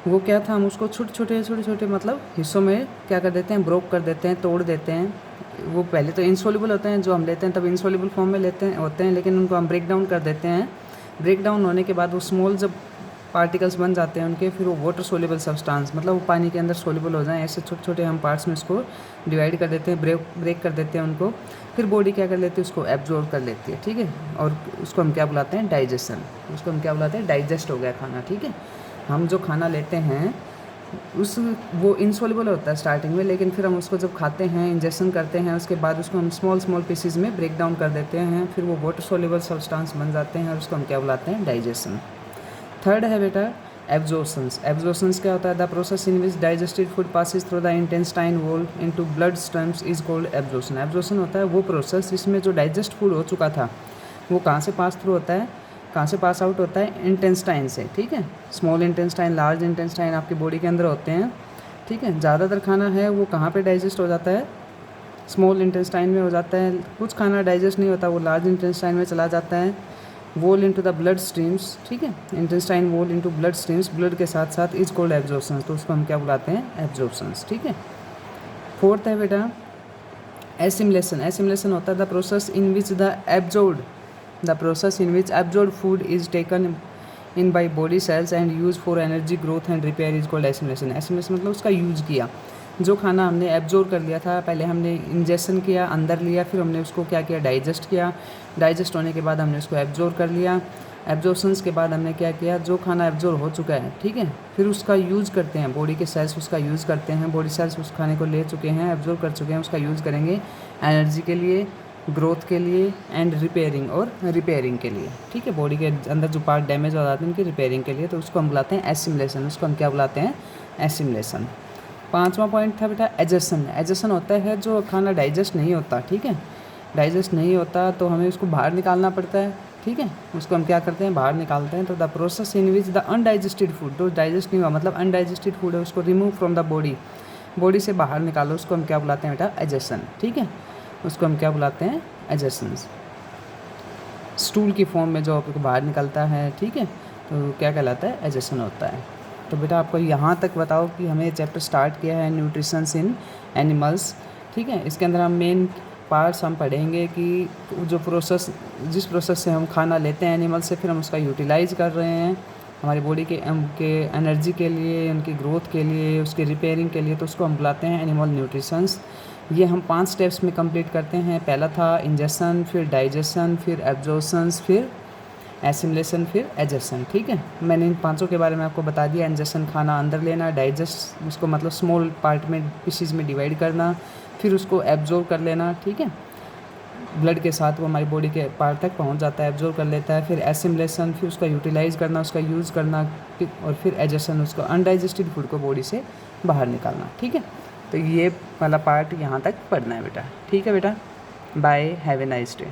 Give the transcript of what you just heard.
वो क्या था, हम उसको छोटे छोटे मतलब हिस्सों में क्या कर देते हैं, ब्रोक कर देते हैं, तोड़ देते हैं। वो पहले तो इनसॉल्युबल होते हैं जो हम लेते हैं, तब इनसॉल्युबल फॉर्म में लेते हैं होते हैं, लेकिन उनको हम ब्रेक डाउन कर देते हैं। ब्रेक डाउन होने के बाद वो स्मॉल जब पार्टिकल्स बन जाते हैं उनके, फिर वो वाटर सोल्यूबल सब्सटेंस मतलब वो पानी के अंदर सोल्यूबल हो जाएं, ऐसे छोटे छोटे हम पार्ट्स में उसको डिवाइड कर देते हैं, ब्रेक कर देते हैं उनको। फिर बॉडी क्या कर लेती है, उसको एब्जॉर्ब कर लेती है, ठीक है। और उसको हम क्या बुलाते हैं, डाइजेशन। उसको हम क्या बुलाते हैं, डाइजेस्ट हो गया खाना, ठीक है। हम जो खाना लेते हैं उस वो इनसॉल्युबल होता है स्टार्टिंग में, लेकिन फिर हम उसको जब खाते हैं, इंजेक्शन करते हैं, उसके बाद उसको हम स्मॉल पीसीज में ब्रेक डाउन कर देते हैं, फिर वो वाटर सोल्यूबल सब्सटेंस बन जाते हैं और उसको हम क्या बुलाते हैं, डाइजेशन। थर्ड है बेटा एब्जॉर्प्शंस। एब्जॉर्प्शंस क्या होता है, the process in which digested food passes through the intestine wall into blood streams is called absorption. Absorption होता है वो प्रोसेस जिसमें जो डाइजेस्ट फूड हो चुका था वो कहाँ से पास थ्रू होता है, कहाँ से पास आउट होता है, इंटेस्टाइन से, ठीक है। स्मॉल इंटेस्टाइन, लार्ज इंटेस्टाइन आपकी बॉडी के अंदर होते हैं, ठीक है। ज़्यादातर खाना है वो कहाँ पे डाइजेस्ट हो जाता है, स्मॉल इंटेस्टाइन में हो जाता है। कुछ खाना डाइजेस्ट नहीं होता, वो लार्ज इंटेस्टाइन में चला जाता है। Wall into the blood streams, ठीक है, intestine wall into blood streams, blood के साथ साथ इज कॉल्ड एब्जॉर्प्शन, तो उसको हम क्या बुलाते हैं, एब्जॉर्प्शंस, ठीक है। फोर्थ है बेटा एसिमिलेशन। एसिमिलेशन होता है the process in which absorbed food is taken in by body cells and use for energy growth and repair is called assimilation. Assimilation मतलब उसका यूज किया, जो खाना हमने एब्जॉर्ब कर लिया था, पहले हमने इंजेक्शन किया, अंदर लिया, फिर हमने उसको क्या किया, डाइजेस्ट किया। डाइजेस्ट होने के बाद हमने उसको एब्जॉर्ब कर लिया। एब्जॉर्प्शंस के बाद हमने क्या किया, जो खाना एब्जॉर्ब हो चुका है, ठीक है, फिर उसका यूज़ करते हैं, बॉडी के सेल्स उसका यूज़ करते हैं, बॉडी सेल्स उस खाने को ले चुके हैं, एब्जॉर्ब कर चुके हैं, उसका यूज़ करेंगे एनर्जी के लिए, ग्रोथ के लिए एंड रिपेयरिंग के लिए, ठीक है। बॉडी के अंदर जो पार्ट डैमेज हो जाते हैं उनकी रिपेयरिंग के लिए, तो उसको हम बुलाते हैं एसिमिलेशन। उसको हम क्या बुलाते हैं, एसिमिलेशन। पाँचवा पॉइंट था बेटा एजेशन। एजेशन होता है जो खाना डाइजेस्ट नहीं होता, ठीक है, डाइजेस्ट नहीं होता तो हमें उसको बाहर निकालना पड़ता है, ठीक है। उसको हम क्या करते हैं, बाहर निकालते हैं। तो the process in which the undigested food, जो डाइजेस्ट नहीं हुआ मतलब अनडाइजेस्टेड फूड है, उसको रिमूव फ्रॉम द बॉडी से बाहर निकालो, उसको हम क्या बुलाते हैं बेटा, एजेशन, ठीक है। उसको हम क्या बुलाते हैं, एजेशंस। स्टूल की फॉर्म में जो आपको बाहर निकलता है, ठीक है, तो क्या कहलाता है, एजेशन होता है। तो बेटा आपको यहाँ तक बताओ कि हमें चैप्टर स्टार्ट किया है न्यूट्रिशंस इन एनिमल्स, ठीक है। इसके अंदर हम मेन पार्ट्स हम पढ़ेंगे कि जो जिस प्रोसेस से हम खाना लेते हैं एनिमल से, फिर हम उसका यूटिलाइज़ कर रहे हैं हमारी बॉडी के एनर्जी के लिए, उनकी ग्रोथ के लिए, उसकी रिपेयरिंग के लिए, तो उसको हम बुलाते हैं एनिमल न्यूट्रिशंस। ये हम 5 स्टेप्स में कंप्लीट करते हैं। पहला था इंजेक्शन, फिर डाइजेशन, फिर एब्जॉर्प्शंस, फिर एसिमिलेशन, फिर एजेशन, ठीक है। मैंने इन पांचों के बारे में आपको बता दिया। इंजेक्शन खाना अंदर लेना, डाइजेस्ट उसको मतलब स्मॉल पार्ट में पीसीज में डिवाइड करना, फिर उसको एब्जॉर्ब कर लेना, ठीक है, ब्लड के साथ वो हमारी बॉडी के पार्ट तक पहुंच जाता है, एब्जॉर्ब कर लेता है। फिर एसिमिलेशन, फिर उसका यूटिलाइज़ करना, उसका यूज़ करना, और फिर एजेशन, उसको अनडाइजेस्टेड फूड को बॉडी से बाहर निकालना, ठीक है। तो ये वाला पार्ट यहाँ तक पढ़ना है बेटा, ठीक है बेटा। Bye, have a nice day.